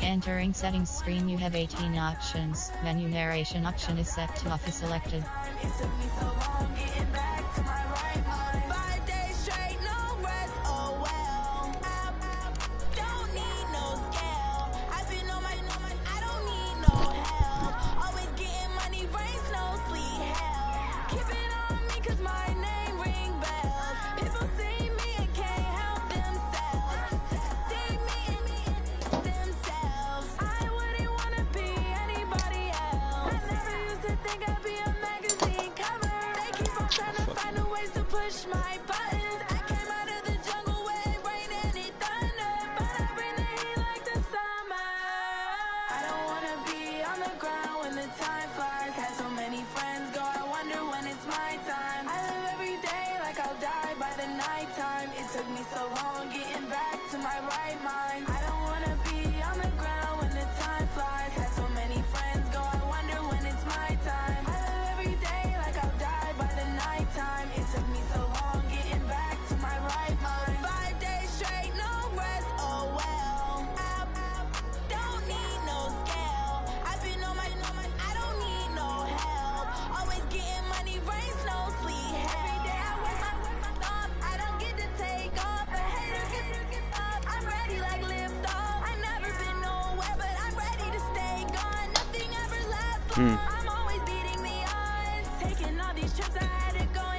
Entering settings screen, you have 18 options. Menu narration option is set to off is selected.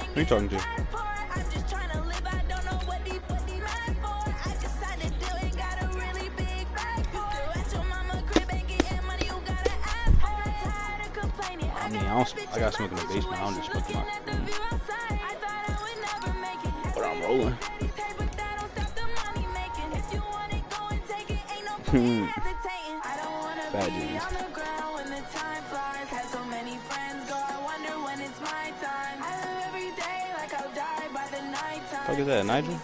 Who are you talking to? I mean, I got smoke in the basement. I don't just smoke in my room. But I'm rolling. Bad dudes. What is that, Nigel?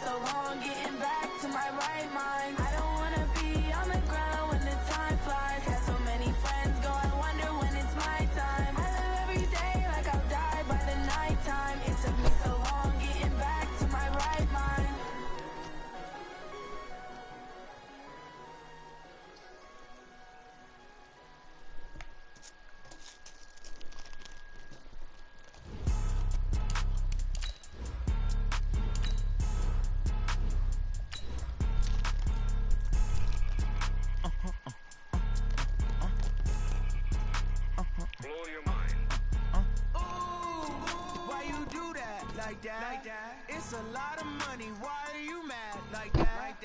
It's a lot of money. Why are you mad like that?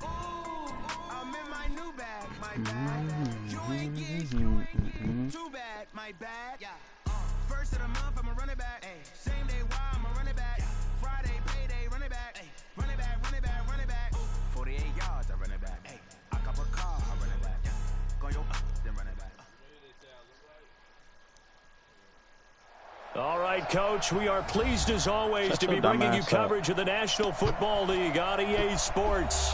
Ooh, I'm in my new bag, my bad. You ain't getting too bad, my bad. Yeah. First of the month, I'ma run it back. Ay. Same day, why I'ma run it back. Friday, payday, run it back. Ay. Run it back, run it back, run it back. 48 yards, I run it back. Ay. I cop a car, I run it back. Yeah. Go yo, then run it back. All right, Coach, we are pleased as always to be bringing you coverage of the National Football League on EA Sports.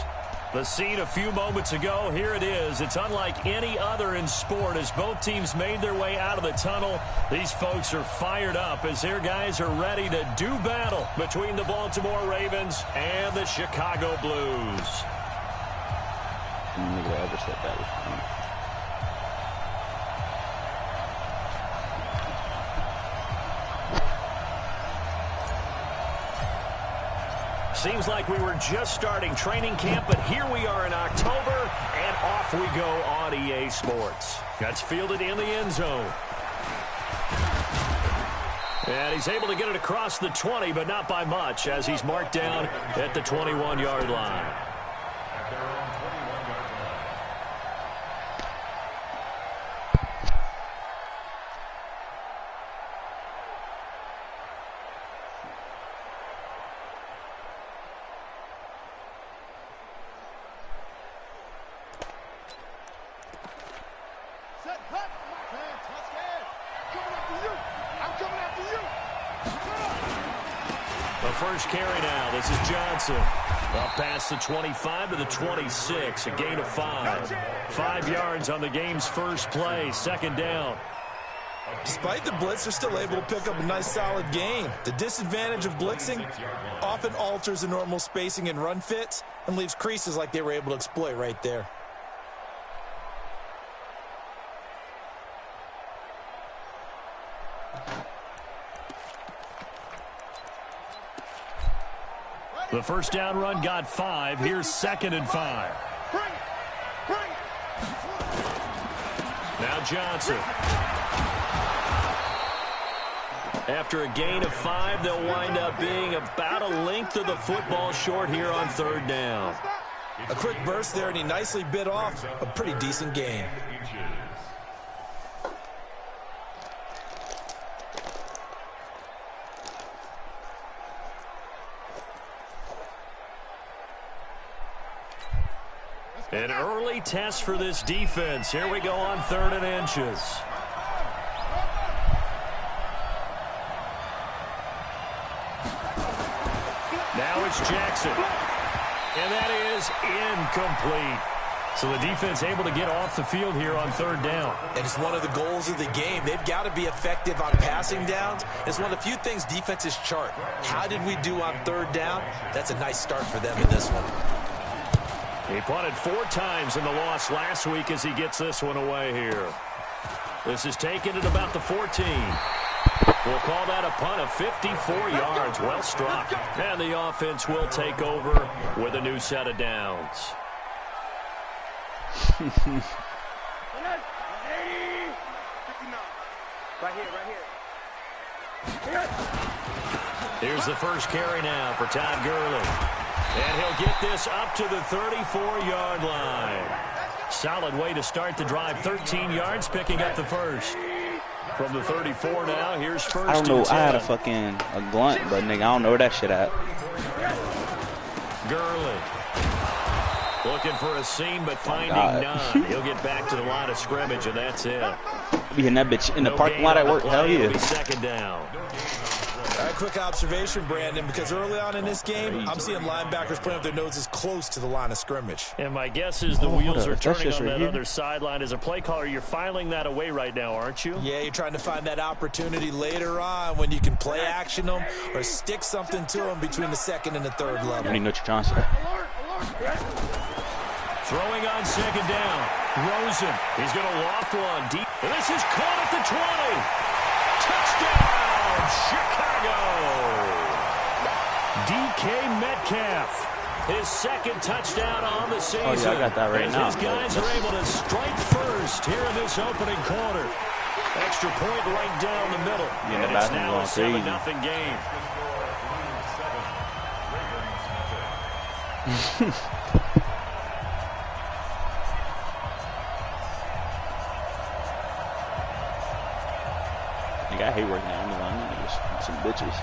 The scene a few moments ago, here it is. It's unlike any other in sport as both teams made their way out of the tunnel. These folks are fired up as their guys are ready to do battle between the Baltimore Ravens and the Chicago Blues. Seems like we were just starting training camp, but here we are in October, and off we go on EA Sports. That's fielded in the end zone. And he's able to get it across the 20, but not by much, as he's marked down at the 21-yard line. First carry now. This is Johnson. Up past the 25 to the 26. A gain of 5. 5 yards on the game's first play. Second down. Despite the blitz, they're still able to pick up a nice solid gain. The disadvantage of blitzing often alters the normal spacing and run fits and leaves creases like they were able to exploit right there. The first down run got 5. Here's 2nd and 5. Now Johnson. After a gain of 5, they'll wind up being about a length of the football short here on 3rd down. A quick burst there, and he nicely bit off a pretty decent gain. An early test for this defense. Here we go on 3rd and inches. Now it's Jackson. And that is incomplete. So the defense able to get off the field here on 3rd down. And it's one of the goals of the game. They've got to be effective on passing downs. It's one of the few things defenses chart. How did we do on 3rd down? That's a nice start for them in this one. He punted 4 times in the loss last week as he gets this one away here. This is taken at about the 14. We'll call that a punt of 54 yards. Well struck. And the offense will take over with a new set of downs. Here's the first carry now for Todd Gurley. And he'll get this up to the 34-yard line. Solid way to start the drive. 13 yards, picking up the first. From the 34 now, here's first. I don't know. I had a blunt, but nigga, I don't know where that shit at. Gurley. Looking for a seam, but finding none. He'll get back to the line of scrimmage, and that's it. Be hitting that bitch in the parking lot at work. Hell yeah. 2nd down. All right, quick observation, Brandon, because early on in this game, I'm seeing linebackers putting up their noses close to the line of scrimmage. And my guess is the wheels are turning on that other sideline. As a play caller, you're filing that away right now, aren't you? Yeah, you're trying to find that opportunity later on when you can play action them or stick something to them between the 2nd and the 3rd level. I need no chance. Throwing on 2nd down. Rosen. He's going to loft one deep. And this is caught at the 20. Touchdown, Chicago. DK Metcalf. His 2nd touchdown on the season. Oh, yeah, I got that right now. His guys are able to strike first here in this opening quarter. Extra point right down the middle. And it's now a 7-0 game. I hate working out on the line. Niggas, some bitches.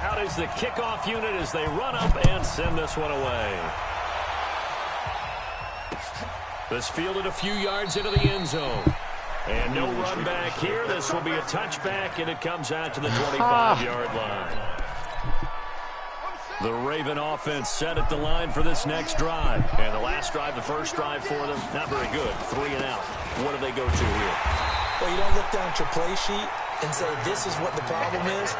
Out is the kickoff unit as they run up and send this one away. This fielded a few yards into the end zone. And no run back here. This will be a touchback, and it comes out to the 25-yard line. The Raven offense set at the line for this next drive. And the last drive, the first drive for them, not very good. 3 and out. What do they go to here? Well, you don't look down at your play sheet and say, this is what the problem is.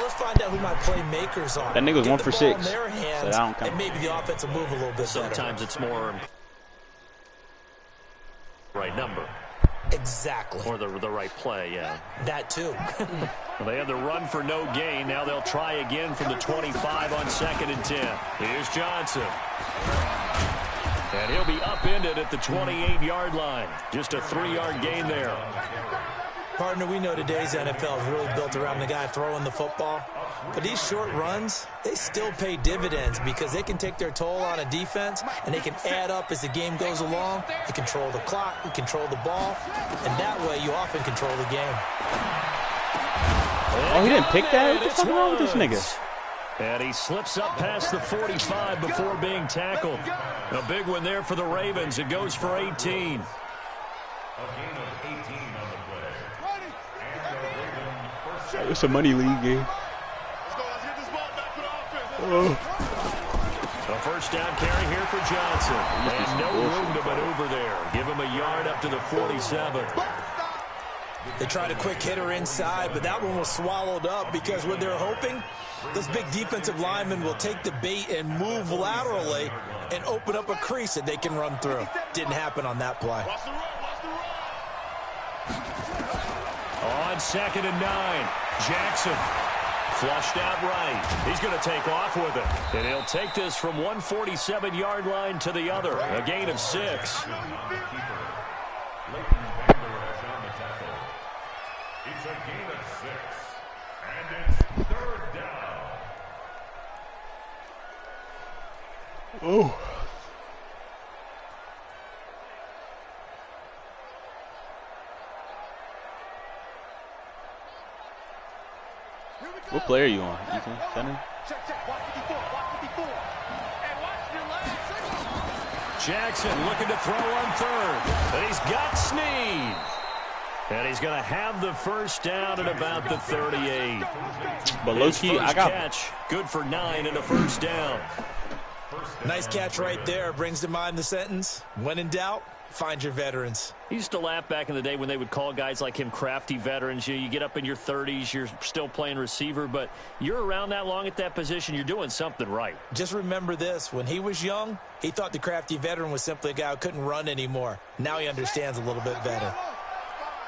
Let's find out who my playmakers are. That nigga was 1 for 6. In their hands, so and maybe the offense will move a little bit Sometimes better. It's more right number. Exactly. Or the right play, yeah. That too. Well, they had the run for no gain. Now they'll try again from the 25 on 2nd and 10. Here's Johnson. And he'll be upended at the 28-yard line. Just a 3-yard gain there. Partner, we know today's NFL is really built around the guy throwing the football. But these short runs, they still pay dividends because they can take their toll on a defense, and they can add up as the game goes along. You control the clock, you control the ball, and that way you often control the game. Oh, he didn't pick that? What the fuck wrong with this nigga? And he slips up past the 45 before being tackled. A big one there for the Ravens. It goes for 18. It's a money league game. A first down carry here for Johnson. And no room to maneuver there. Give him a yard up to the 47. They tried a quick hitter inside, but that one was swallowed up because what they're hoping, those big defensive linemen will take the bait and move laterally and open up a crease that they can run through. Didn't happen on that play. On on 2nd and 9. Jackson flushed out right. He's going to take off with it. And he'll take this from 147-yard line to the other. A gain of 6. It's a gain of 6. And it's 3rd down. Oh. What player are you on, Ethan? Center? Jackson looking to throw on 3rd. And he's got Snead. And he's going to have the first down at about the 38. But low-key, I got... catch. Good for 9 and a first down. Nice catch right there. Brings to mind the sentence, when in doubt, find your veterans. He used to laugh back in the day when they would call guys like him crafty veterans. You get up in your 30s, you're still playing receiver, but you're around that long at that position, you're doing something right. Just remember this. When he was young, he thought the crafty veteran was simply a guy who couldn't run anymore. Now he understands a little bit better.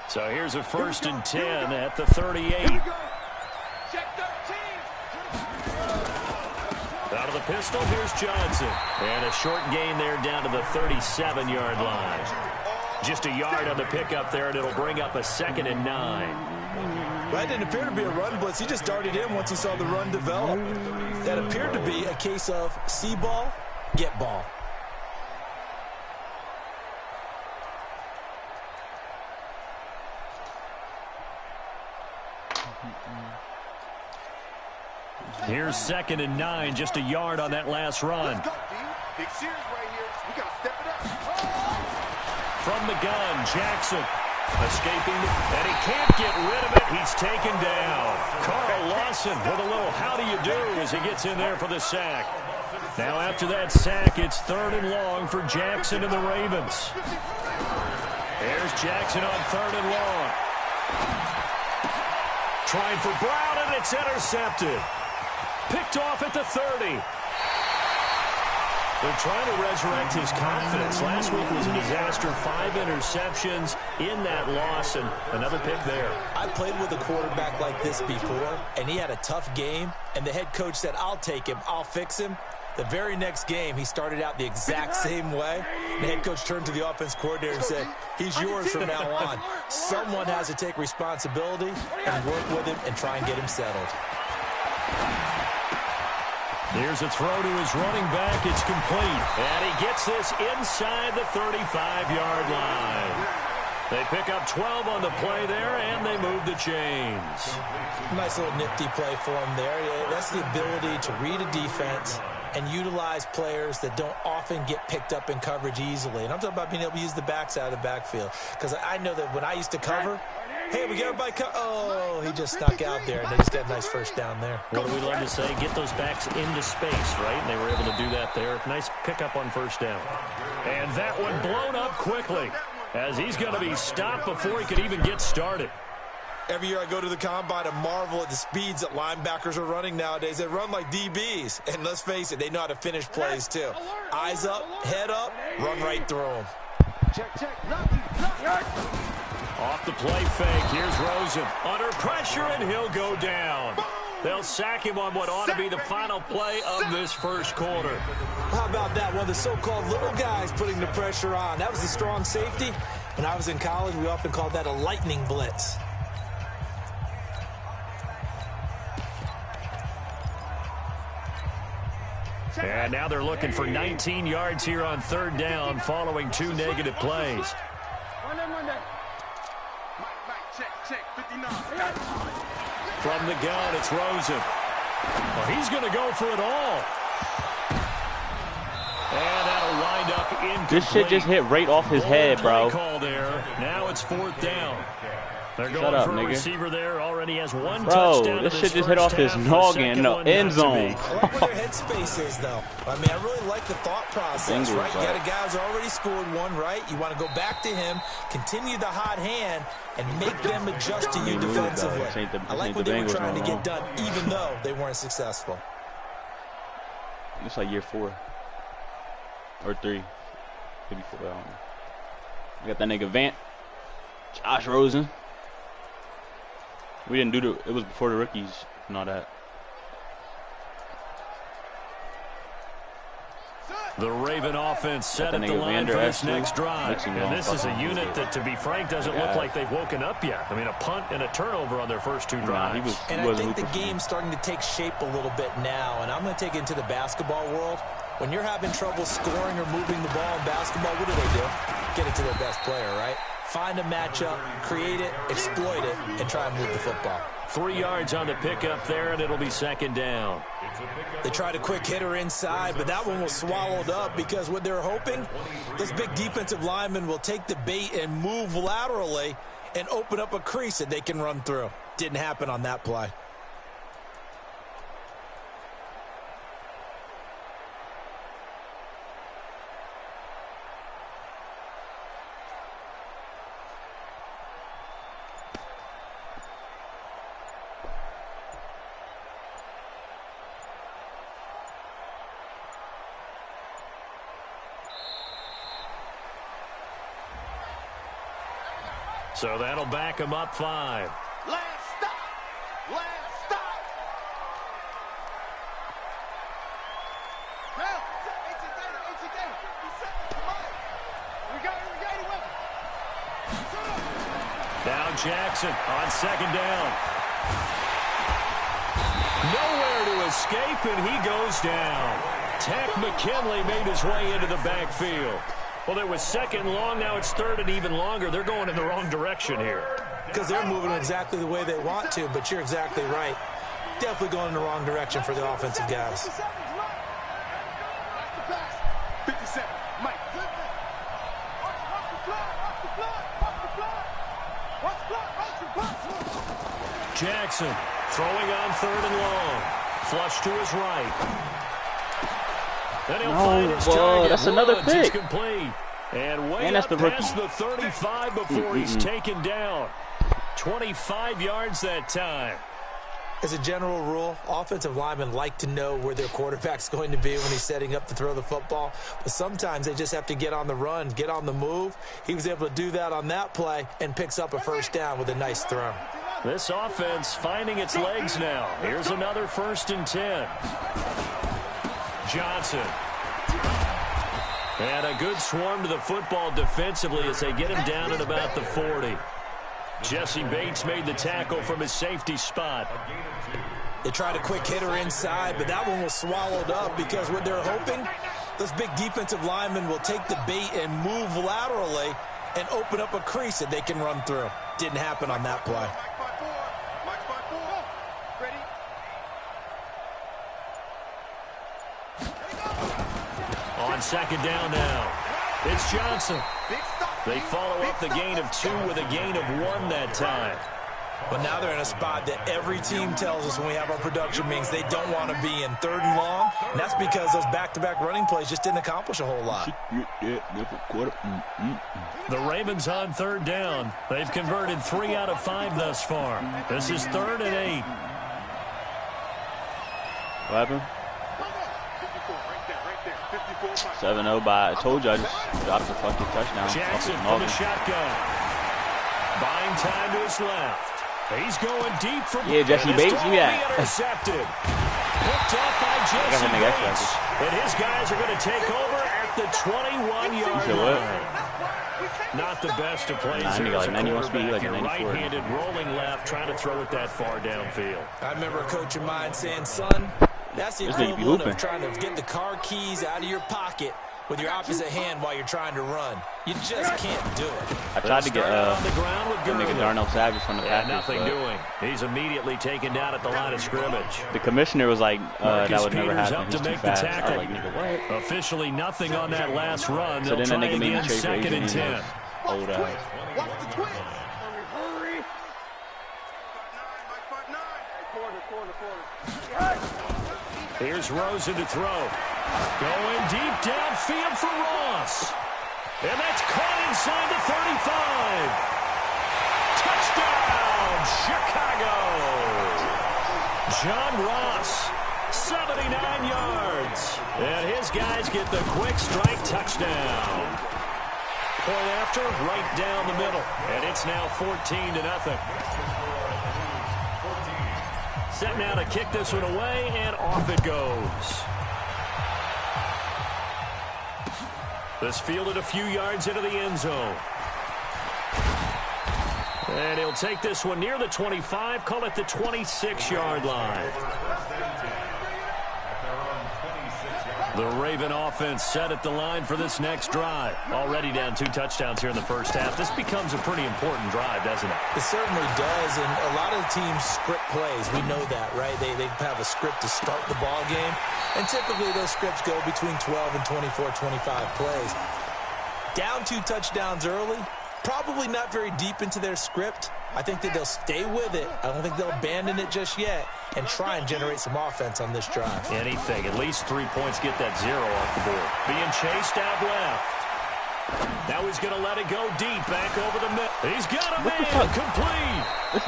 So here's a 1st and 10 at the 38. Out of the pistol, here's Johnson. And a short gain there down to the 37-yard line. Just a yard on the pickup there, and it'll bring up a 2nd and 9. That didn't appear to be a run blitz. He just darted in once he saw the run develop. That appeared to be a case of see ball, get ball. Here's 2nd and 9, just a yard on that last run. From the gun, Jackson escaping, and he can't get rid of it. He's taken down. Carl Lawson with a little how do you do as he gets in there for the sack. Now after that sack, it's 3rd and long for Jackson and the Ravens. There's Jackson on 3rd and long. Trying for Brown, and it's intercepted. Picked off at the 30. They're trying to resurrect his confidence. Last week was a disaster. 5 interceptions in that loss, and another pick there. I played with a quarterback like this before, and he had a tough game, and the head coach said, I'll take him, I'll fix him. The very next game, he started out the exact same way. The head coach turned to the offense coordinator and said, he's yours from now on. Someone has to take responsibility and work with him and try and get him settled. Here's a throw to his running back. It's complete. And he gets this inside the 35-yard line. They pick up 12 on the play there, and they move the chains. Nice little nifty play for him there. That's the ability to read a defense and utilize players that don't often get picked up in coverage easily. And I'm talking about being able to use the backs out of the backfield. Because I know that when I used to cover, hey, we got everybody oh, he just snuck out there, and they just got a nice first down there. What do we love to say? Get those backs into space, right? And they were able to do that there. Nice pickup on first down. And that one blown up quickly as he's going to be stopped before he could even get started. Every year I go to the combine and marvel at the speeds that linebackers are running nowadays. They run like DBs. And let's face it, they know how to finish plays too. Eyes up, head up, run right through them. Off the play fake, here's Rosen. Under pressure, and he'll go down. They'll sack him on what ought to be the final play of this first quarter. How about that? One of the so-called little guys putting the pressure on. That was the strong safety. When I was in college, we often called that a lightning blitz. And now they're looking for 19 yards here on 3rd down following 2 negative plays. From the gun, it's Rosen. Well, he's going to go for it all. And that'll wind up incomplete. This shit just hit right off his head, bro. Call there. Now it's 4th down. They're going Shut up, for a nigga. Receiver there. Already has 1 bro, touchdown. This shit just hit off his noggin in the end zone. I like where their headspace is, though. I mean, I really like the thought process, right? You got a guy who's already scored 1, right? You want to go back to him, continue the hot hand, and make them adjust to you defensively. I like what they were trying to get done, even though they weren't successful. It's like year 4 or 3, maybe 4. I don't know. I got that nigga Vant, Josh Rosen. We didn't do it was before the rookies and all that. The Raven offense set at the line for this next drive. And this is a unit that, to be frank, doesn't look like they've woken up yet. I mean, a punt and a turnover on their first 2 drives. And I think the game's starting to take shape a little bit now. And I'm going to take it into the basketball world. When you're having trouble scoring or moving the ball in basketball, what do? Get it to their best player, right? Find a matchup, create it, exploit it, and try and move the football. 3 yards on the pickup there, and it'll be second down. They tried a quick hitter inside, but that one was swallowed up because what they're hoping, those big defensive linemen will take the bait and move laterally and open up a crease that they can run through. Didn't happen on that play. So that'll back him up 5. Last stop. Last stop. Now, down Jackson on second down. Nowhere to escape, and he goes down. Tech McKinley made his way into the backfield. Well, it was second and long. Now it's third and even longer. They're going in the wrong direction here. Because they're moving exactly the way they want to, but you're exactly right. Definitely going in the wrong direction for the offensive guys. 57, Mike. Jackson throwing on third and long. Flush to his right. Then he'll find his target. That's another Woods pick. is complete. And way that's up the past the 35 before he's taken down. 25 yards that time. As a general rule, offensive linemen like to know where their quarterback's going to be when he's setting up to throw the football. But sometimes they just have to get on the run, get on the move. He was able to do that on that play and picks up a first down with a nice throw. This offense finding its legs now. Here's another 1st and 10. Johnson. And a good swarm to the football defensively as they get him down at about the 40. Jesse Bates made the tackle from his safety spot. They tried a quick hitter inside, but that one was swallowed up because what they're hoping, those big defensive linemen will take the bait and move laterally and open up a crease that they can run through. Didn't happen on that play. On second down now, it's Johnson. They follow up the gain of 2 with a gain of 1 that time. But now they're in a spot that every team tells us when we have our production meetings they don't want to be in, 3rd and long. And that's because those back-to-back running plays just didn't accomplish a whole lot. The Ravens on 3rd down. They've converted 3 out of 5 thus far. This is 3rd and 8. What happened? 7-0 by, I told you I just dropped the fucking touchdown. Jackson from the shotgun. Buying time to his left. He's going deep for Jesse Bates, intercepted. Picked up by Jesse Bates. And his guys are going to take over at the 21-yard line. Not the best of plays. He got like 91 speed, like a 94. Right-handed rolling left, trying to throw it that far downfield. I remember a coach of mine saying, son, that's the equivalent of trying to get the car keys out of your pocket with your opposite hand while you're trying to run. You just can't do it. I tried to get nigga Darnell Savage from the Packers. Nothing doing. He's immediately taken down at the line of scrimmage. The commissioner was like, that would never happen. Up He's to too make fast. the tackle. I was like, nigga, what? Officially nothing on that last run. So They'll then that try nigga made me again, trade for 2nd and 10. Old ass. Watch the twins. Here's Rosen to throw. Going deep downfield for Ross. And that's caught inside the 35. Touchdown, Chicago. John Ross, 79 yards. And his guys get the quick strike touchdown. Point after, right down the middle. And it's now 14-0. Set now to kick this one away, and off it goes. This fielded a few yards into the end zone. And he'll take this one near the 25, call it the 26-yard line. The Raven offense set at the line for this next drive. Already down 2 touchdowns here in the first half. This becomes a pretty important drive, doesn't it? It certainly does, and a lot of the teams script plays. We know that, right? They have a script to start the ball game, and typically those scripts go between 12 and 24, 25 plays. Down 2 touchdowns early, probably not very deep into their script. I think that they'll stay with it. I don't think they'll abandon it just yet and try and generate some offense on this drive. Anything. At least 3 points, get that 0 off the board. Being chased out left. Now he's going to let it go deep, back over the middle. He's got a man complete.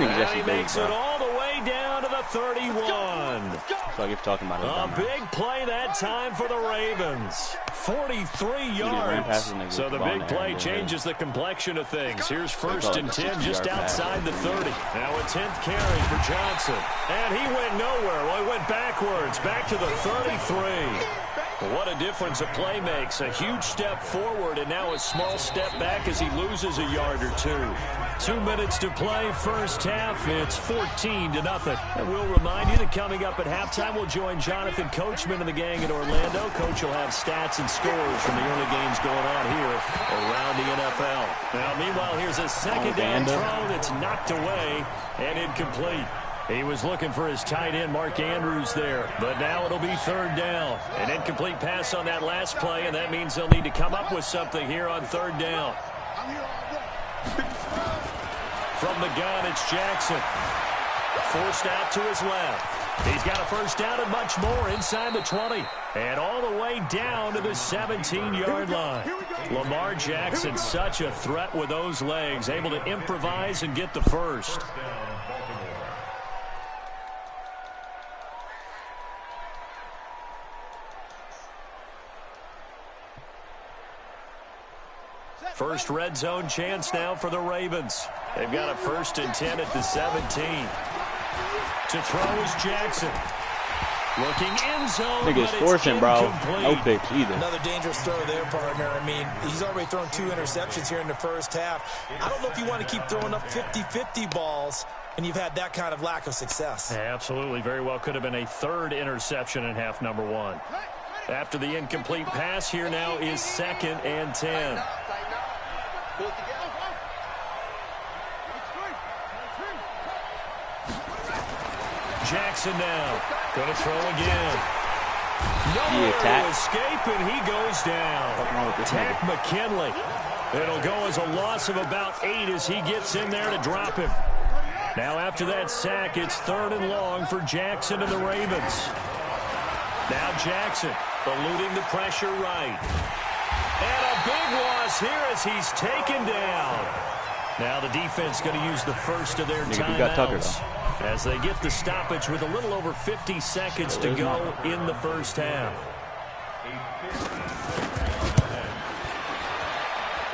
And he makes it all the way down to the 31. So I keep talking about it. A big play that time for the Ravens. 43 yards. So the big play changes the complexion of things. Here's 1st and 10 just outside the 30. Now a 10th carry for Johnson. And he went nowhere. Well, he went backwards, back to the 33. What a difference a play makes. A huge step forward and now a small step back as he loses a yard or 2. 2 minutes to play, first half. It's 14-0. And we'll remind you that coming up at halftime, we'll join Jonathan Coachman and the gang in Orlando. Coach will have stats and scores from the early games going on here around the NFL. Now, meanwhile, here's a second down throw that's knocked away and incomplete. He was looking for his tight end, Mark Andrews, there. But now it'll be 3rd down. An incomplete pass on that last play, and that means they'll need to come up with something here on 3rd down. From the gun, it's Jackson. Forced out to his left. He's got a first down and much more inside the 20. And all the way down to the 17-yard line. Lamar Jackson, such a threat with those legs, able to improvise and get the first. First red zone chance now for the Ravens. They've got a 1st and 10 at the 17. To throw is Jackson. Looking end zone, I think it's forcing, bro. No picks either. Another dangerous throw there, partner. I mean, he's already thrown 2 interceptions here in the first half. I don't know if you want to keep throwing up 50-50 balls and you've had that kind of lack of success. Absolutely. Very well could have been a 3rd interception in half number 1. After the incomplete pass, here now is 2nd and 10. Jackson now. Going to throw again. Nowhere to escape, and he goes down. Tack McKinley. It'll go as a loss of about 8 as he gets in there to drop him. Now after that sack, it's 3rd and long for Jackson and the Ravens. Now Jackson eluding the pressure right. And a big loss here as he's taken down. Now the defense going to use the first of their timeouts as they get the stoppage with a little over 50 seconds to go in the first half.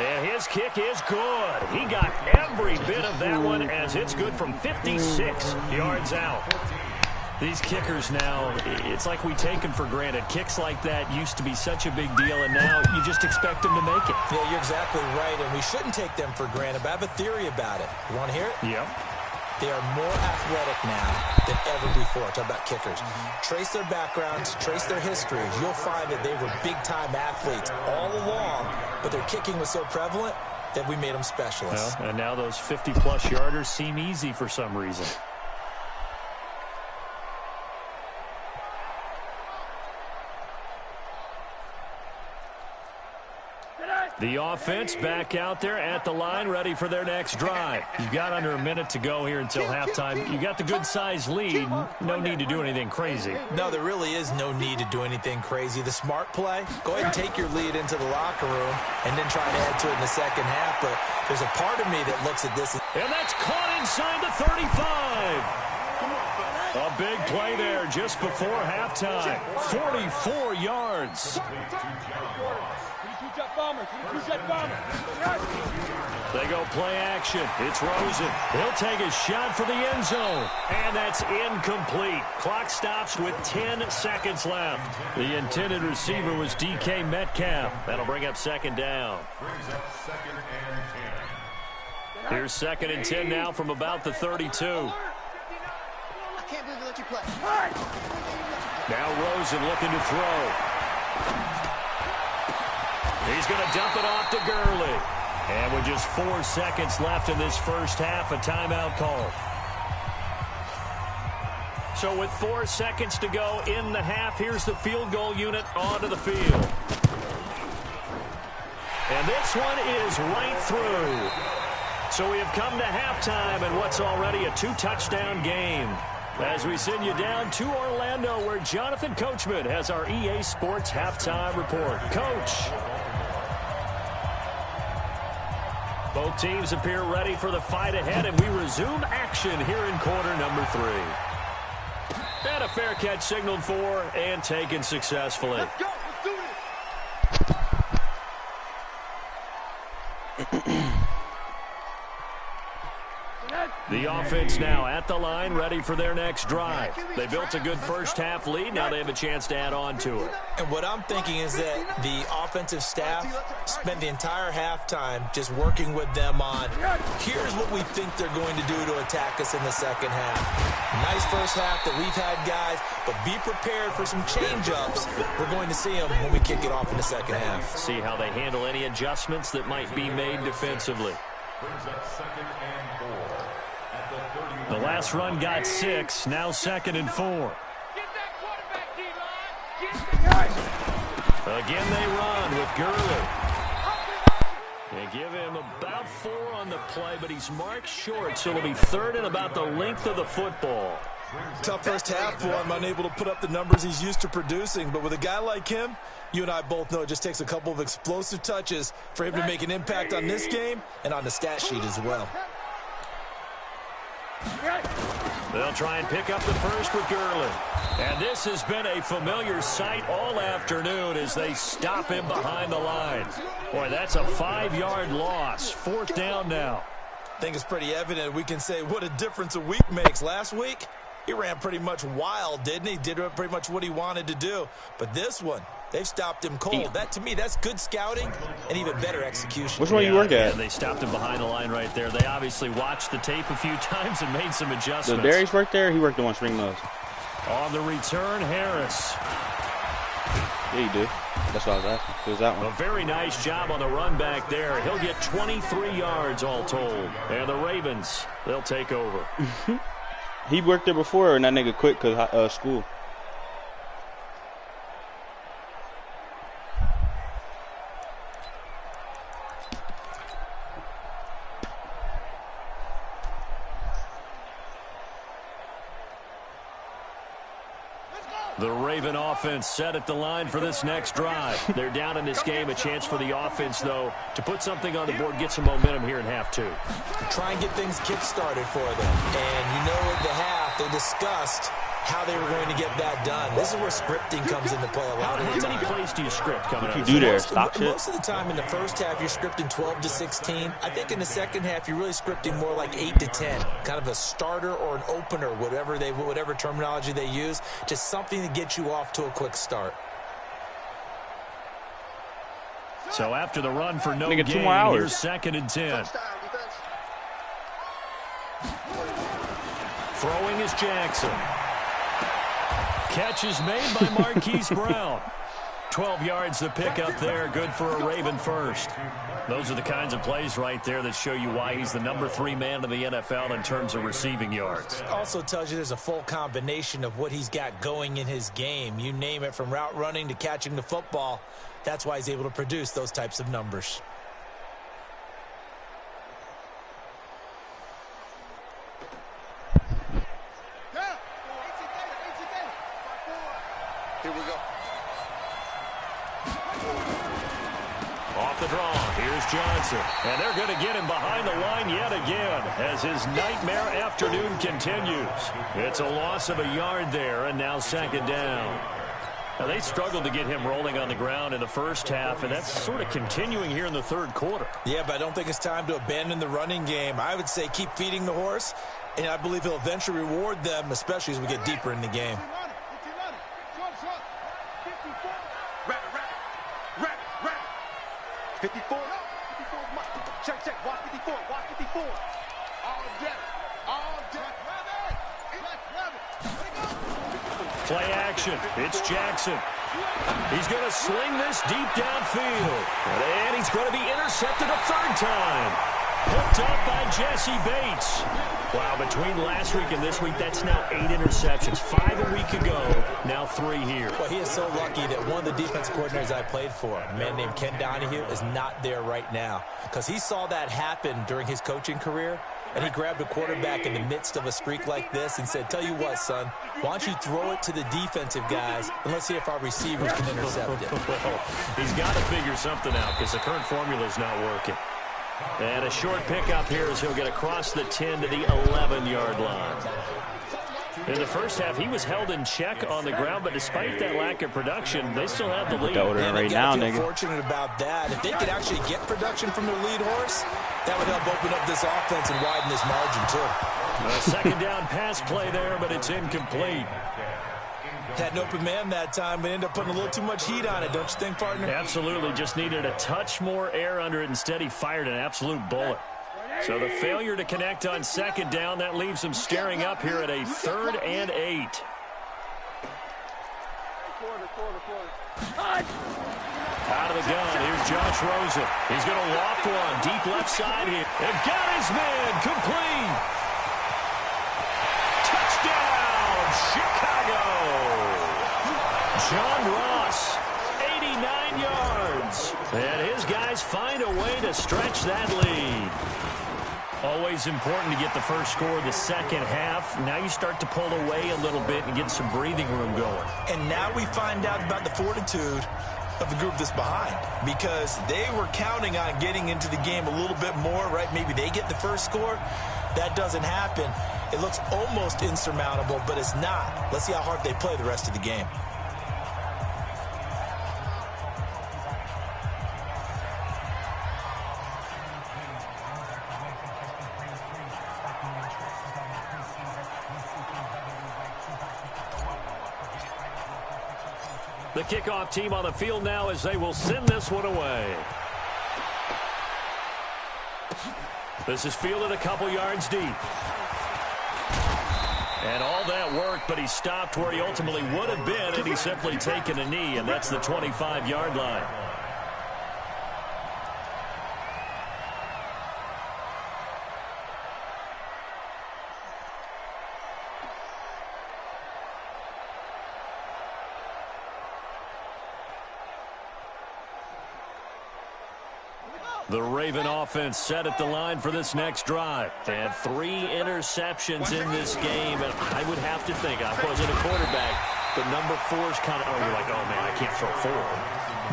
And his kick is good. He got every bit of that one as it's good from 56 yards out. These kickers now, it's like we take them for granted. Kicks like that used to be such a big deal, and now you just expect them to make it. Yeah, you're exactly right, and we shouldn't take them for granted, but I have a theory about it. You want to hear it? Yep. They are more athletic now than ever before. Talk about kickers. Trace their backgrounds, trace their histories. You'll find that they were big-time athletes all along, but their kicking was so prevalent that we made them specialists. Well, and now those 50-plus yarders seem easy for some reason. The offense back out there at the line, ready for their next drive. You've got under a minute to go here until halftime. You got the good-sized lead. No need to do anything crazy. No, there really is no need to do anything crazy. The smart play, go ahead and take your lead into the locker room and then try to add to it in the second half. But there's a part of me that looks at this. And that's caught inside the 35. A big play there just before halftime. 44 yards. They go play action. It's Rosen. He'll take a shot for the end zone. And that's incomplete. Clock stops with 10 seconds left. The intended receiver was DK Metcalf. That'll bring up second down. Here's 2nd and 10 now from about the 32. Now Rosen looking to throw. He's going to dump it off to Gurley. And with just 4 seconds left in this first half, a timeout call. So with 4 seconds to go in the half, here's the field goal unit onto the field. And this one is right through. So we have come to halftime in what's already a 2-touchdown game. As we send you down to Orlando, where Jonathan Coachman has our EA Sports halftime report. Coach. Both teams appear ready for the fight ahead, and we resume action here in quarter number 3. And a fair catch signaled for and taken successfully. Let's go. Let's do this. The offense now at the line, ready for their next drive. They built a good first half lead. Now they have a chance to add on to it. And what I'm thinking is that the offensive staff spent the entire halftime just working with them on, here's what we think they're going to do to attack us in the second half. Nice first half that we've had, guys, but be prepared for some change-ups. We're going to see them when we kick it off in the second half. See how they handle any adjustments that might be made defensively. The last run got 6, now 2nd and 4. Again they run with Gurley. They give him about 4 on the play, but he's marked short, so it'll be 3rd and about the length of the football. Tough first half for him, unable to put up the numbers he's used to producing. But with a guy like him, you and I both know it just takes a couple of explosive touches for him to make an impact on this game and on the stat sheet as well. They'll try and pick up the first with Gurley. And this has been a familiar sight all afternoon as they stop him behind the line. Boy, that's a 5-yard loss. 4th down now. I think it's pretty evident. We can say what a difference a week makes. Last week, he ran pretty much wild, didn't he? Did pretty much what he wanted to do. But this one, they've stopped him cold. That, to me, that's good scouting and even better execution. Which one you work at? Yeah, they stopped him behind the line right there. They obviously watched the tape a few times and made some adjustments. Did Darius work there? He worked on Spring Mills. On the return, Harris. Yeah, he did. That's what I was asking. It was that one. A very nice job on the run back there. He'll get 23 yards all told. And the Ravens, they'll take over. He worked there before, and that nigga quit because school. The Raven offense set at the line for this next drive. They're down in this game. A chance for the offense, though, to put something on the board, get some momentum here in half 2. Try and get things kick-started for them. And you know at the half, they discussed how they were going to get that done. This is where scripting comes into play a lot of the time. How many plays do you script coming up? What you do there? Stop shit? Most of the time in the first half, you're scripting 12 to 16. I think in the second half, you're really scripting more like 8 to 10. Kind of a starter or an opener, whatever terminology they use. Just something to get you off to a quick start. So after the run for no gain, gain, 2 more hours. Here's 2nd and 10. Throwing is Jackson. Catch is made by Marquise Brown. 12 yards to pick up there. Good for a Raven first. Those are the kinds of plays right there that show you why he's the number 3 man in the NFL in terms of receiving yards. Also tells you there's a full combination of what he's got going in his game. You name it, from route running to catching the football. That's why he's able to produce those types of numbers. off the draw. Here's Johnson. And they're going to get him behind the line yet again as his nightmare afternoon continues. It's a loss of a yard there, and now second down. Now, they struggled to get him rolling on the ground in the first half, and that's sort of continuing here in the third quarter. Yeah, but I don't think it's time to abandon the running game. I would say keep feeding the horse, and I believe he'll eventually reward them, especially as we get deeper in the game. Rapid. 54. Check. Watch 54. All day. Play action. It's Jackson. He's going to sling this deep downfield. And he's going to be intercepted a third time. Hooked up by Jesse Bates. Wow, between last week and this week, that's now 8 interceptions. 5 a week ago, now 3 here. Well, he is so lucky that one of the defense coordinators I played for, a man named Ken Donahue, is not there right now. Because he saw that happen during his coaching career, and he grabbed a quarterback in the midst of a streak like this and said, tell you what, son, why don't you throw it to the defensive guys, and let's see if our receivers can intercept it. He's got to figure something out because the current formula is not working. And a short pickup here as he'll get across the 10 to the 11-yard line. In the first half, he was held in check on the ground, but despite that lack of production, they still have the lead. And right now, nigga. Fortunate about that. If they could actually get production from their lead horse, that would help open up this offense and widen this margin, too. A second down pass play there, but it's incomplete. Had an open man that time, but ended up putting a little too much heat on it, don't you think, partner? Absolutely. Just needed a touch more air under it. Instead, he fired an absolute bullet. So the failure to connect on second down, that leaves him staring up here at a 3rd and 8. Out of the gun, here's Josh Rosen. He's going to loft one, deep left side here. And got his man, complete. Touchdown, Chicago. John Ross, 89 yards. And his guys find a way to stretch that lead. Always important to get the first score the second half. Now you start to pull away a little bit and get some breathing room going. And now we find out about the fortitude of the group that's behind, because they were counting on getting into the game a little bit more, right? Maybe they get the first score. That doesn't happen. It looks almost insurmountable, but it's not. Let's see how hard they play the rest of the game. The kickoff team on the field now as they will send this one away. This is fielded a couple yards deep. And all that worked, but he stopped where he ultimately would have been had he simply taken a knee, and that's the 25-yard line. The Raven offense set at the line for this next drive. And 3 interceptions in this game. And I would have to think, I wasn't a quarterback, but number 4's kind of, you're like, oh, man, I can't throw 4.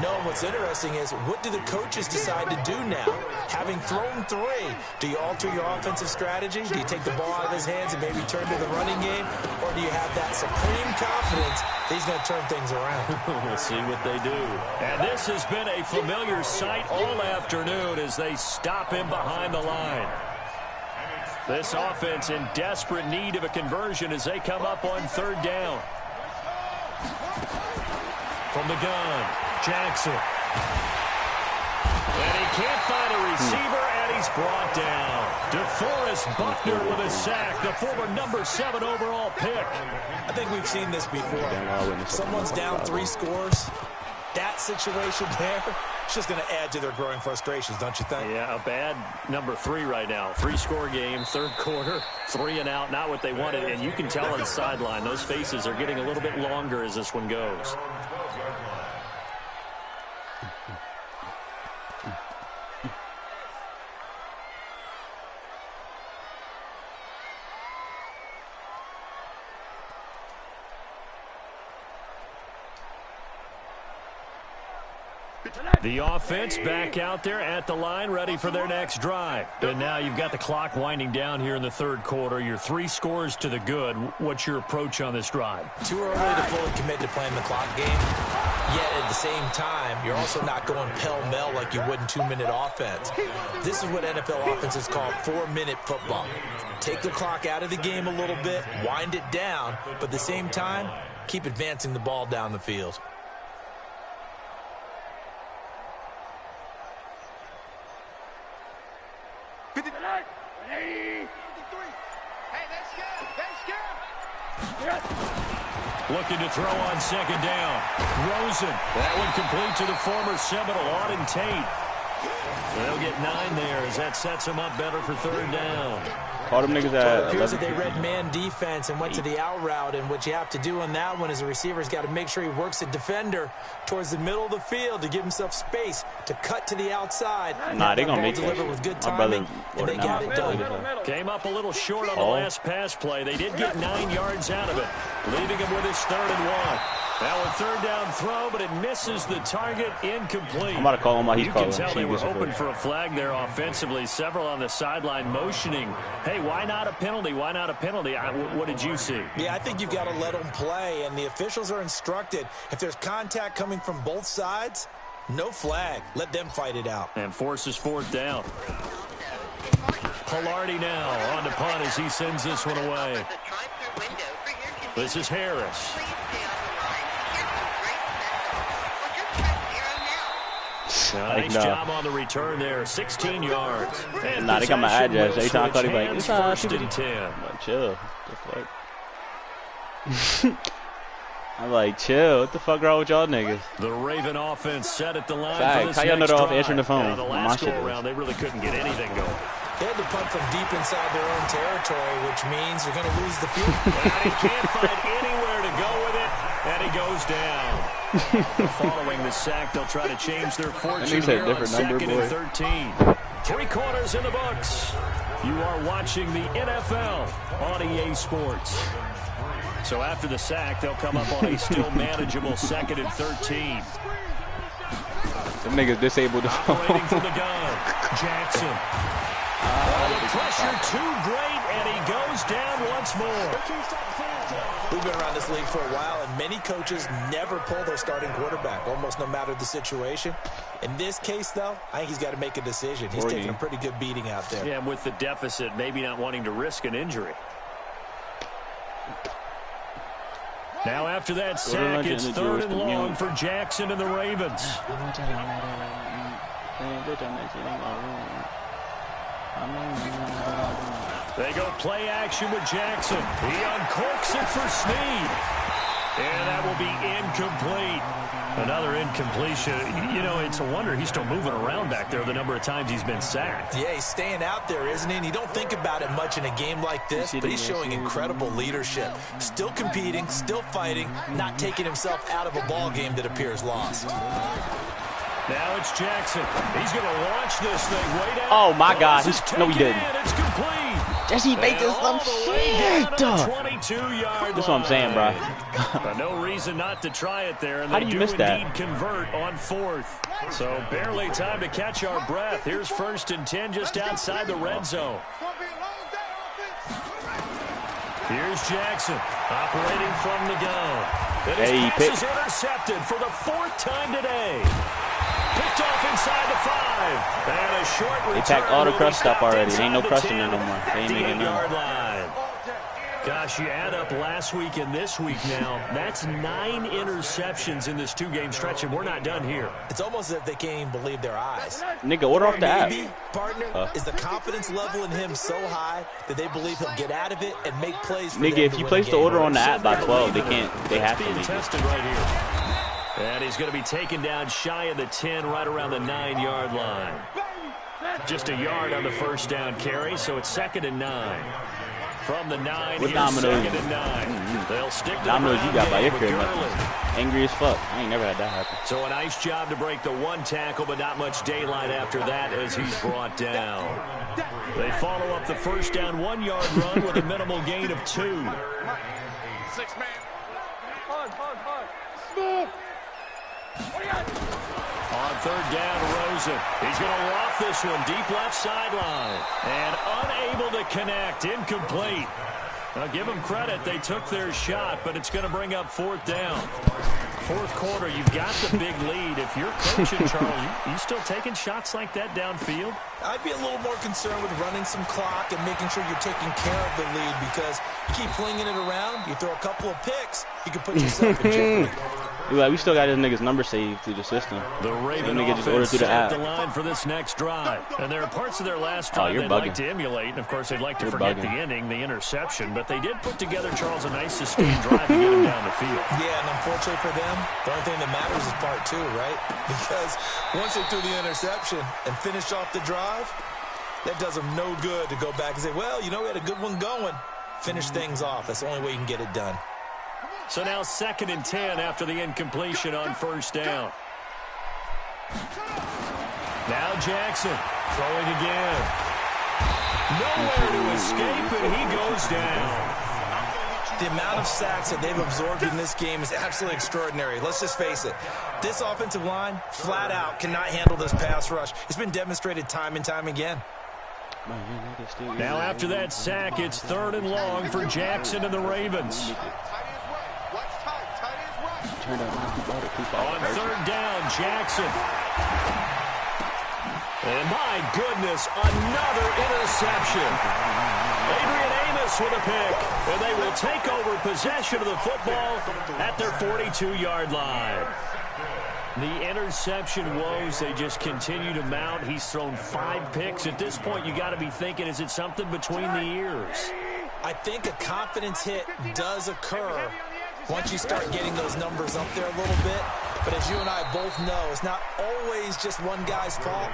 No, what's interesting is, what do the coaches decide to do now? Having thrown 3, do you alter your offensive strategy? Do you take the ball out of his hands and maybe turn to the running game? Or do you have that supreme confidence that he's going to turn things around? We'll see what they do. And this has been a familiar sight all afternoon as they stop him behind the line. This offense in desperate need of a conversion as they come up on 3rd down. From the gun, Jackson. And he can't find a receiver, and he's brought down. DeForest Buckner with a sack, the former number 7 overall pick. I think we've seen this before. Someone's down 3 scores. That situation there, it's just going to add to their growing frustrations, don't you think? Yeah, a bad number 3 right now. 3-score game, 3rd quarter, 3 and out, not what they wanted. And you can tell on the sideline, those faces are getting a little bit longer as this one goes. The offense back out there at the line, ready for their next drive. And now you've got the clock winding down here in the third quarter. You're 3 scores to the good. What's your approach on this drive? Too early to fully commit to playing the clock game. Yet at the same time, you're also not going pell-mell like you would in 2-minute offense. This is what NFL offenses call 4-minute football. Take the clock out of the game a little bit, wind it down, but at the same time, keep advancing the ball down the field. Looking to throw on second down. Rosen. That one complete to the former Seminole, Auden Tate. They'll get 9 there as that sets them up better for third down. Call them niggas It at appears 11. that they read man defense and went to the out route, and what you have to do on that one is the receiver's got to make sure he works the defender towards the middle of the field to give himself space to cut to the outside. Nah, they gonna make deliver that. with good My brother timing, and they got it done. Came up a little short on the last pass play. They did get 9 yards out of it, leaving him with his 3rd and 1. Now a third down throw, but it misses the target, incomplete. I'm about to call him while he's calling. You can tell they were hoping for a flag there offensively. Several on the sideline motioning, hey, why not a penalty? Why not a penalty? What did you see? Yeah, I think you've got to let them play, and the officials are instructed. If there's contact coming from both sides, no flag. Let them fight it out. And forces 4th down. Pilardi now on the punt as he sends this one away. This is Harris. Nice job on the return there. 16 yards. Nah, they got my address. Every time I call, he like, it's 1st and 10. I'm like, chill. What the fuck? I'm like, chill. What the fuck wrong with y'all niggas? The Raven offense set at the line Fact. for this How y'all know they're off drive. answering the phone? On the last go-around, they really couldn't get anything going. They had to punt from deep inside their own territory, which means you're going to lose the field. And he can't find anywhere to go with it, and he goes down. Following the sack, they'll try to change their fortune here on 2nd and 13. 3 quarters in the books. You are watching the NFL on EA Sports. So after the sack, they'll come up on a still manageable 2nd and 13. Them niggas disabled the phone. Operating from the gun, Jackson. The pressure too great, and he goes down once more. We've been around this league for a while, and many coaches never pull their starting quarterback, almost no matter the situation. In this case, though, I think he's got to make a decision. He's taking a pretty good beating out there. Yeah, and with the deficit, maybe not wanting to risk an injury. Now after that sack, it's 3rd and long for Jackson and the Ravens. They go play action with Jackson. He uncorks it for Snead. And that will be incomplete. Another incompletion. You know, it's a wonder he's still moving around back there the number of times he's been sacked. Yeah, he's staying out there, isn't he? And you don't think about it much in a game like this, but he's showing incredible leadership. Still competing, still fighting, not taking himself out of a ball game that appears lost. Now it's Jackson. He's going to launch this thing way down. Oh, my God. No, he didn't. It's complete. Jesse Baker's some shit. That's what I'm saying, bro. No reason not to try it there, and How they do you do miss indeed that? convert on 4th. So barely time to catch our breath. Here's 1st and 10 just outside the red zone. Here's Jackson operating from the gun. And his pass is intercepted for the 4th time today. Picked off inside the 5. And a short return. They packed all the crush stuff already. There ain't no crush in there no more. They ain't making yard line. Gosh, you add up last week and this week now. That's 9 interceptions in this 2-game stretch, and we're not done here. It's almost as if they can't even believe their eyes. Nigga, order off the app. Maybe, partner, is the confidence level in him so high that they believe he'll get out of it and make plays for Nigga, if you place the order on the app by 12, they have to make it. Tested right here. And he's going to be taken down shy of the 10, right around the 9-yard line. Just a yard on the 1st down carry, so it's 2nd and 9. From the 9, what dominoes? 2nd and 9. They'll stick to dominoes the you got by your crib, Gurley. Angry as fuck. I ain't never had that happen. So a nice job to break the 1 tackle, but not much daylight after that as he's brought down. They follow up the 1st down 1-yard run with a minimal gain of 2. 6-man. On third down, Rosen. He's going to loft this one deep left sideline. And unable to connect. Incomplete. Now, give them credit. They took their shot, but it's going to bring up fourth down. Fourth quarter, you've got the big lead. If you're coaching, Charles, you still taking shots like that downfield? I'd be a little more concerned with running some clock and making sure you're taking care of the lead, because you keep flinging it around, you throw a couple of picks, you can put yourself in jeopardy. Like, we still got this nigga's number saved through the system. The Raven offense set the line for this next drive. And there are parts of their last drive they'd like to emulate. And, of course, they'd like to forget the ending, the interception. But they did put together, Charles, a nice sustained drive to get him down the field. Yeah, and unfortunately for them, the only thing that matters is part two, right? Because once they threw the interception and finished off the drive, that does them no good to go back and say, well, you know, we had a good one going. Finish things off. That's the only way you can get it done. So now 2nd and 10 after the incompletion on first down. Now Jackson throwing again. Nowhere to escape, and he goes down. The amount of sacks that they've absorbed in this game is absolutely extraordinary. Let's just face it. This offensive line, flat out, cannot handle this pass rush. It's been demonstrated time and time again. Now after that sack, it's 3rd and long for Jackson and the Ravens. On 3rd down, Jackson. And my goodness, another interception. Adrian Amos with a pick. And they will take over possession of the football at their 42-yard line. The interception woes, they just continue to mount. He's thrown 5 picks. At this point, you got to be thinking, is it something between the ears? I think a confidence hit does occur once you start getting those numbers up there a little bit. But as you and I both know, it's not always just one guy's fault.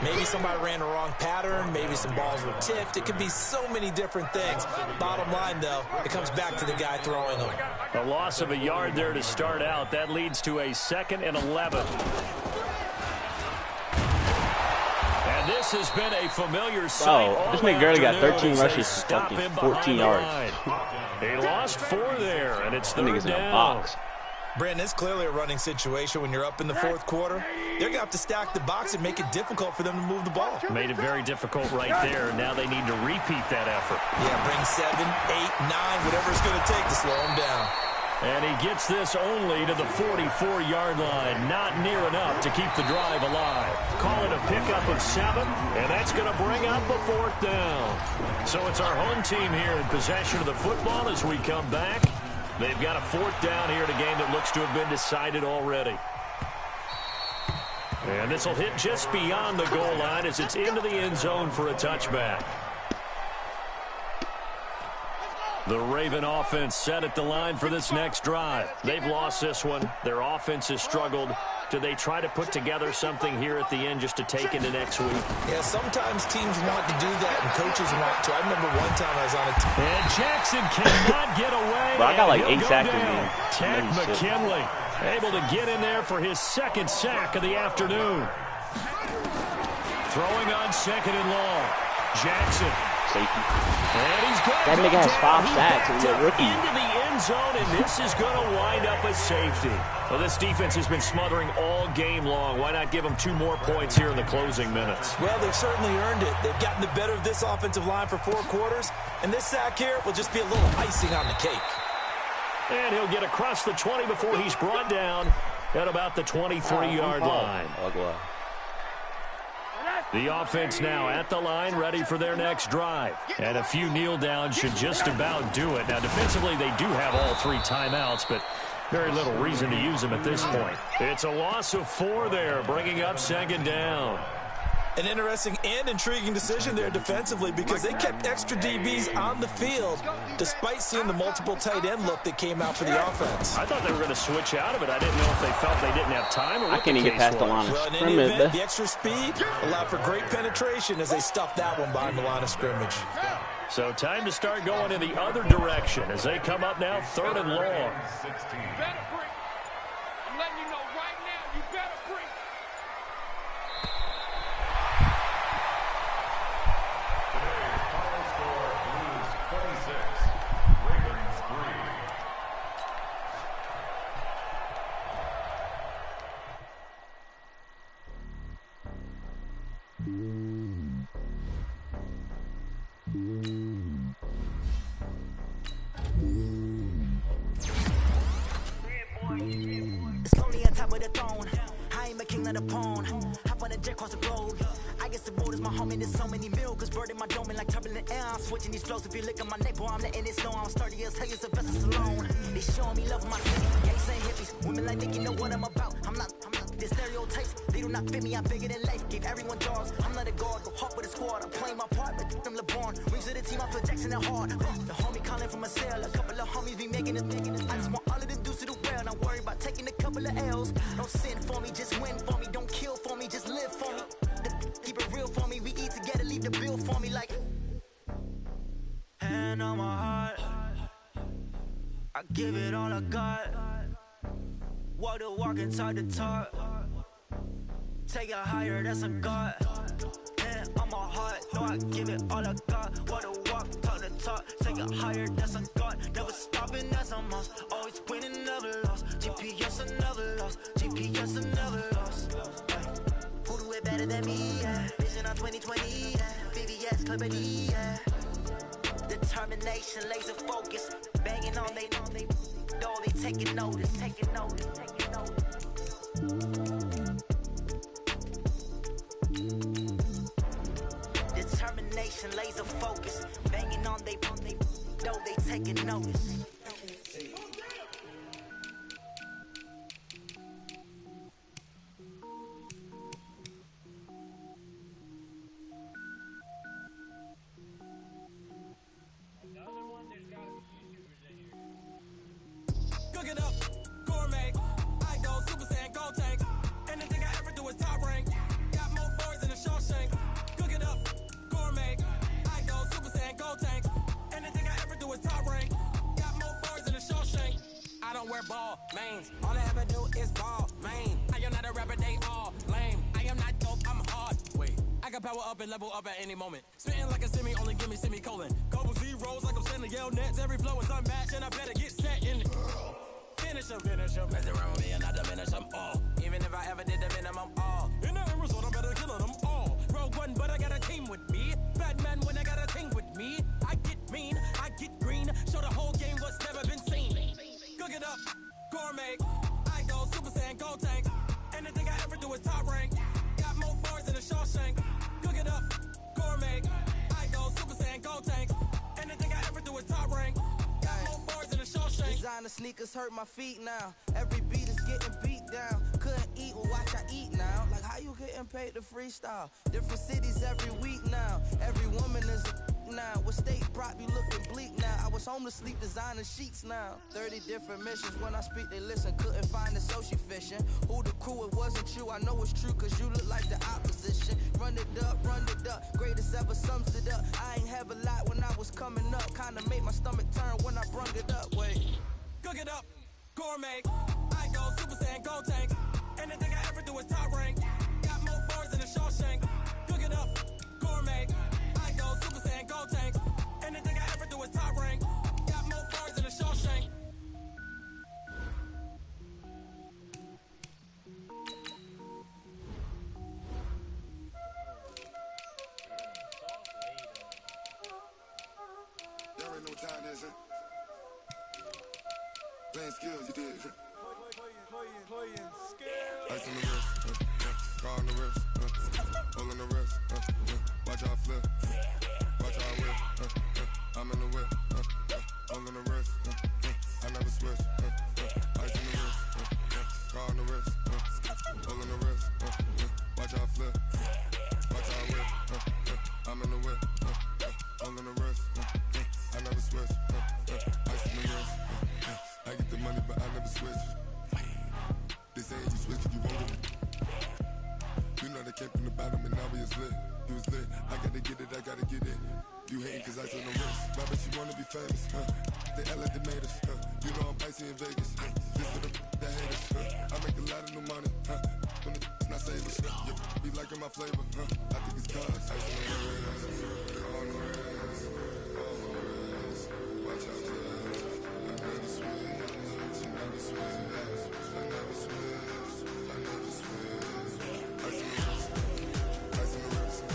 Maybe somebody ran the wrong pattern. Maybe some balls were tipped. It could be so many different things. Bottom line, though, it comes back to the guy throwing them. A loss of a yard there to start out. That leads to a 2nd and 11. And this has been a familiar sight. Oh, this nigga Gurley got 13 rushes, fucking 14 yards. He lost 4 there, and it's 3rd in a down. box. Brandon, it's clearly a running situation when you're up in the 4th quarter. They're going to have to stack the box and make it difficult for them to move the ball. Made it very difficult right there. Now they need to repeat that effort. Yeah, bring 7, 8, 9, whatever it's going to take to slow them down. And he gets this only to the 44-yard line. Not near enough to keep the drive alive. Call it a pickup of 7, and that's going to bring up a 4th down. So it's our home team here in possession of the football as we come back. They've got a 4th down here in a game that looks to have been decided already. And this will hit just beyond the goal line as it's into the end zone for a touchback. The Raven offense set at the line for this next drive. They've lost this one. Their offense has struggled. Do they try to put together something here at the end just to take into next week? Yeah, sometimes teams want to do that and coaches want to. I remember one time I was on a team. And Jackson cannot get away. Bro, I got like 8 sacks in game. Tech McKinley able to get in there for his 2nd sack of the afternoon. Throwing on 2nd and long. Jackson. Safety. And he's going that nigga has 5 sacks. He's a rookie. Into the end zone, and this is going to wind up a safety. Well, this defense has been smothering all game long. Why not give them 2 more points here in the closing minutes? Well, they've certainly earned it. They've gotten the better of this offensive line for 4 quarters, and this sack here will just be a little icing on the cake. And he'll get across the 20 before he's brought down at about the 23-yard line. The offense now at the line, ready for their next drive. And a few kneel downs should just about do it. Now, defensively, they do have all 3 timeouts, but very little reason to use them at this point. It's a loss of 4 there, bringing up 2nd down. An interesting and intriguing decision there defensively because they kept extra DBs on the field despite seeing the multiple tight end look that came out for the offense. I thought they were going to switch out of it. I didn't know if they felt they didn't have time or what. I can't even get past the line of scrimmage. The extra speed allowed for great penetration as they stuffed that one behind the line of scrimmage. So time to start going in the other direction as they come up now 3rd and long. I'm letting you know right now, you better bring. It's lonely on top of the throne. I ain't a king of the pawn. Hop on a jet across the globe. I guess the road is my home and there's so many miracles bird in my dome and like turbulent air. I'm switching these flows. If you look at my neck, boy, I'm letting it snow. I'm sturdy as hell, as a vessel alone. They showing me love in my city. Gangs ain't hippies. Women like Nicky know what I'm about. I'm not the stereotypes. They do not fit me. I'm bigger than life. Gave everyone jobs. I'm not a guard. Go hard with a squad. I'm playing my part, but them LeBron. Rings of the team. I feel Jackson and hard. The homie calling from a cell. A couple of homies be making it. I just want all of the dudes to do well. Not worry about taking a couple of L's. Don't sin for me, just win for me. Don't kill for me, just live for me. Keep it real for me. We eat together, leave the bill for me like. Hand on my heart, I give it all I got. Walk the walk and talk the talk. Take it higher, that's a God. Hand on my heart, no, I give it all I got. Walk the walk, talk the talk. Take it higher, that's a God. Never stopping, that's a must. Always winning, never lost. GPS, I never lost. GPS, I never lost. Who do it better than me? Yeah. Vision on 2020. Yeah. VVS, Clippity. Yeah. Determination, laser focus. Banging on they door, they taking notice. Taking notice. Taking notice. Determination, laser focus. Banging on they door, they taking notice. Cook it up, gourmet. I go Super Saiyan, gold tank. Anything I ever do is top rank. Got more boys in the Shawshank. Cook it up, gourmet. I go Super Saiyan, gold tank. Anything I ever do is top rank. Got more boys in the Shawshank. I don't wear ball mains. All I ever do is ball main. I am not a rapper, they all lame. I am not dope, I'm hard. Wait, I can power up and level up at any moment. Spitting like a semi, only give me semicolon. Couple zeros like I'm sending yell nets. Every flow is unmatched and I better get set in. Finish 'em. Mess around with me and I diminish them all. Even if I ever did the minimum, all. In the end result, I'm better killing them all. Rogue one, but I got a team with me. Batman when I got a team with me. I get mean, I get green. Show the whole game what's never been seen. Cook it up, gourmet. I go Super Saiyan, gold tank. Anything I ever do is top rank. Got more bars in the Shawshank. Cook it up, gourmet. I go Super Saiyan, gold tank. Anything I ever do is top rank. Got more bars in the Shawshank. Designer sneakers hurt my feet now. Every beat is getting beat down. Couldn't eat, well watch I eat now. Like how you getting paid to freestyle? Different cities every week now. Every woman is a now. With state prop you looking bleak now. I was home to sleep designer sheets now. 30 different missions. When I speak they listen. Couldn't find the social fishing. Who the crew, it wasn't you. I know it's true cause you look like the opposition. Run it up, greatest ever sums it up. I ain't have a lot when I was coming up. Kinda made my stomach turn when I brung it up. Wait. Cook it up, gourmet. I go Super Saiyan, gold tank. Anything I ever do is top rank. Got more bars in the Shawshank. Cook it up, gourmet. I go Super Saiyan, gold tank. Anything I ever do is top rank. Got more bars in the Shawshank. Y'all already know what time it is, huh? Playing skills, you did. Playing skills. Ice on the wrist, car on the wrist, hole in the wrist, watch how I flip, watch how I whip, I'm in the whip, hole in the wrist, I never switch, ice on the wrist, car on the wrist, hole in the wrist, watch how I flip, watch how I whip, I'm in the whip, hole in the wrist, I never switch, ice on the wrist. I get the money, but I never switch. They saying you switch if you want it. You know they came from the bottom and now we is lit. You was lit. I gotta get it, I gotta get it. You hating cause I took no risk. Why bet you wanna be famous, huh? They act like they made us, huh? You know I'm icy in Vegas, huh? This for the that hate us, huh? I make a lot of new money, huh? When it's not savers, you be liking my flavor, huh? I think it's cause ice on the wrist, on the wrist, watch out for that. I never switch. Ice on the wrist,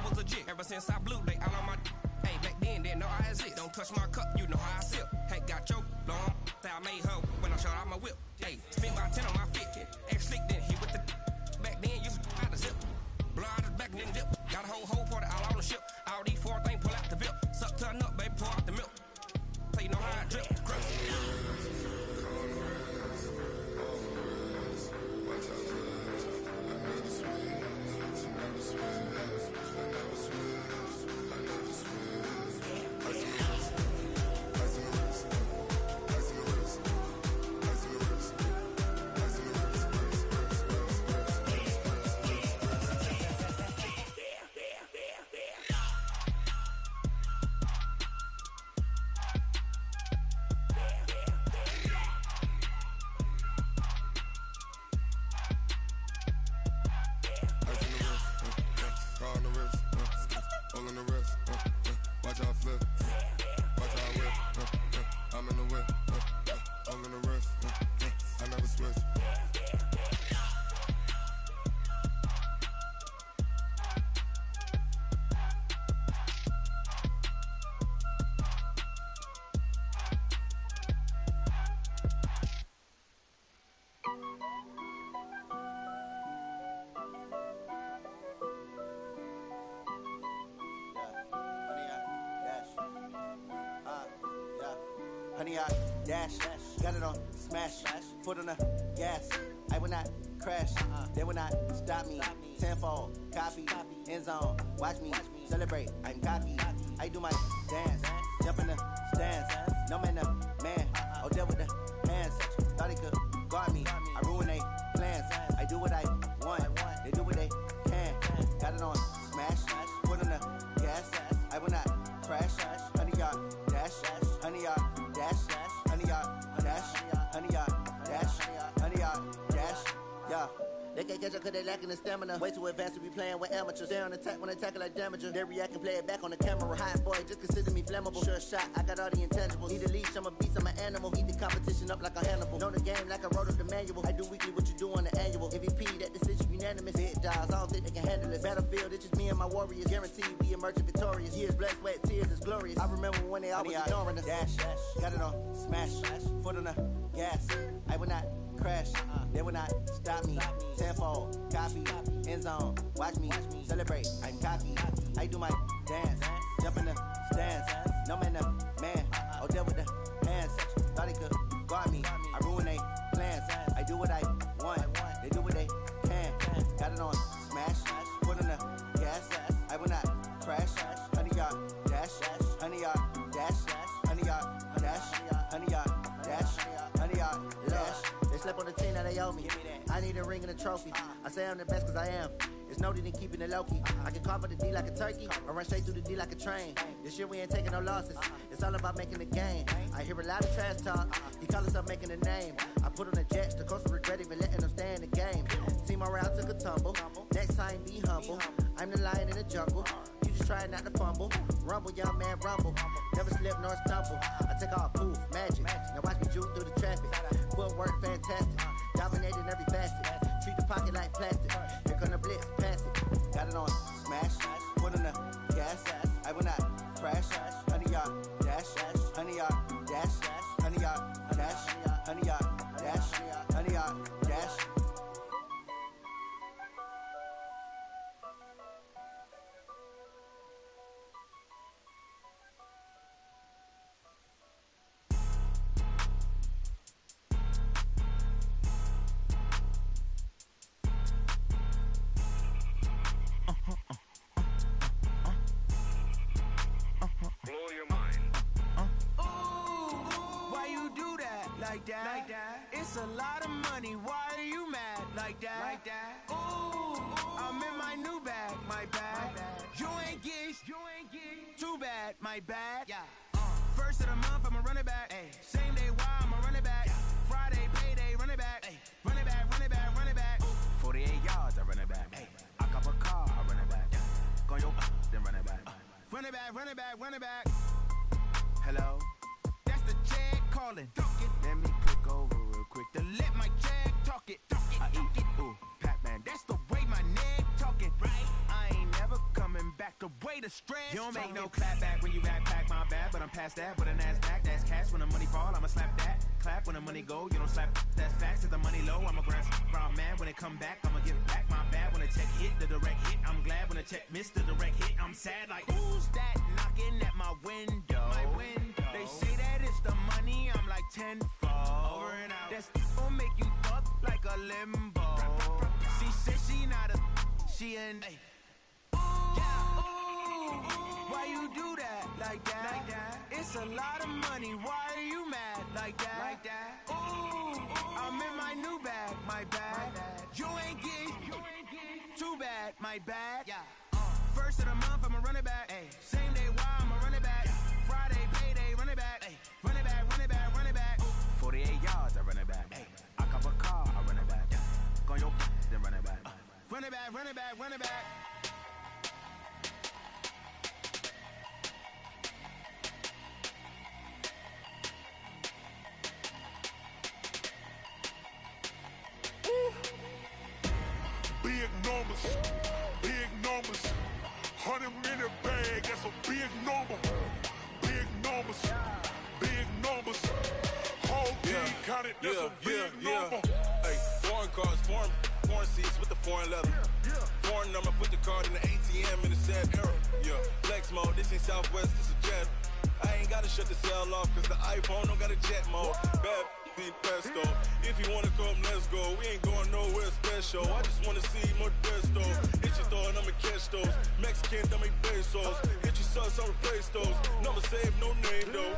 was legit. Ever since I blew, they all on my hey, back then, didn't know I exist. Don't touch my cup, you know how I sip. Hey, got your long, that I made her when I showed out my whip. Hey, spent about 10 on my fit. Ex-slick, then he with the back then, used to out the zip. Blow out his back and then dip. Got a whole party all on the ship. All these four things, pull out the VIP. Suck, turn up, baby, pour out the milk. So you know how I drip. Grip. Honey, I dash, got it on smash, foot on the gas. I will not crash, they will not stop me. Tenfold, copy, end zone, watch me celebrate. I'm cocky, I do my dance, jump in the stands. No man, the man, oh there with the hands. Thought he could guard me, I ruin they plans. I do what I want, they do what they can. Got it on smash, foot on the gas. I will not crash, honey, y'all dash, honey, y'all dash, honey, y'all dash, honey, y'all dash, honey, y'all dash, yeah. They can't catch up cause they lacking the stamina. Way too advanced to be playing with amateurs. Stay on attack when they tackle like damager. They react and play it back on the camera. Hot boy, just consider me flammable. Sure shot, I got all the intangibles. Need a leash, I'm a beast, I'm an animal. Eat the competition up like a Hannibal. Know the game like I wrote up the manual. I do weekly what you do on the annual. MVP, that decision unanimous. Big dials, I don't think they can handle it. Battlefield, it's just me and my warriors. Guaranteed we emerging victorious. Years, blood, sweat, tears, it's glorious. I remember when they always ignoring us. Dash, got it on smash, foot on the gas. I will not crash, they will not stop me. Tenfold, copy, end zone, watch me celebrate. I'm cocky, I do my dance, jump in the stands. No man, the man, oh there with the hands. Thought he could guard me, I ruin they plans. I do what I want, they do what they can. Got it on smash, foot on the gas. I will not crash, honey y'all dash, honey y'all dash, honey y'all dash, honey y'all dash, honey y'all dash. They slept on the team that they owe me. I need a ring and a trophy. I say I'm the best cause I am. It's no need in keeping it low-key. I can carve up the D like a turkey or run straight through the D like a train. This year we ain't taking no losses. It's all about making the game. I hear a lot of trash talk. He call himself making a name. I put on the jets. The coach will regret even letting them stay in the game. Team around took a tumble. Next time be humble. I'm the lion in the jungle. You just try not to fumble. Rumble, young man, rumble. Never slip nor stumble. I take off, poof, magic. Now watch me juke through the traffic. Footwork fantastic. Dominating every facet. Treat the pocket like plastic. Here come the blitz, pass it. Got it on smash, foot on the gas. I will not crash. Honey y'all dash, honey y'all dash, honey y'all dash, honey y'all dash, honey y'all dash. Like that. It's a lot of money. Why are you mad like that? Ooh, I'm in my new bag. My bad. You ain't get too bad. My bad. Yeah. First of the month, I'ma run it back. Ay. Same day, why I'ma run it back. Friday, payday, run it back. Ay. Run it back, run it back, run it back. 48 yards, I run it back. Ay. I cop a car, I run it back. Go yo, then run it back. Run it back, run it back, run it back. Hello? That's the check calling. Let me click over real quick to let my check talk it. I eat it, ooh, Pac-Man. That's the way my neck talking. Right? I ain't never coming back away the stress. You don't make no clap back when you backpack, my bad, but I'm past that. With a NASDAQ, that's cash. When the money fall, I'ma slap that. Clap when the money go, you don't slap. That's facts. If the money low, I'ma grab brown man. When it come back, I'ma give back my bad. When the check hit, the direct hit, I'm glad. When the check missed the direct hit, I'm sad. Like, who's that knocking at my window? They say that it's the money, I'm like tenfold. Over and out. That's gon' make you fuck like a limbo. She said she not a, she an. Ay. Why you do that like that? It's a lot of money. Why are you mad like that? Ooh, I'm in my new bag, my bad. You ain't getting too bad, my bad. First of the month, I'ma run it back. Same day, why I'ma run it back. Friday, payday, run it back. Run it back, run it back, run it back. 48 yards, I run it back. I cop a car, I run it back. Go on your then run it back. Run it back, run it back, run it back. Big numbers, 100-minute bag, that's a big number. Big numbers, whole team counted, that's a big number. Hey, foreign cars, foreign seats with the foreign leather. Foreign number, put the card in the ATM in the sad era. Yeah, flex mode, this ain't Southwest, this is Jet. I ain't gotta shut the cell off, cause the iPhone don't got a jet mode. Bad beat pesto. If you wanna come, let's go. We ain't going nowhere special. I just wanna see more desto. Hit your thought, I'ma catch those. Mexican, dummy pesos. Hit your sus, I'll replace those. Number save, no name though.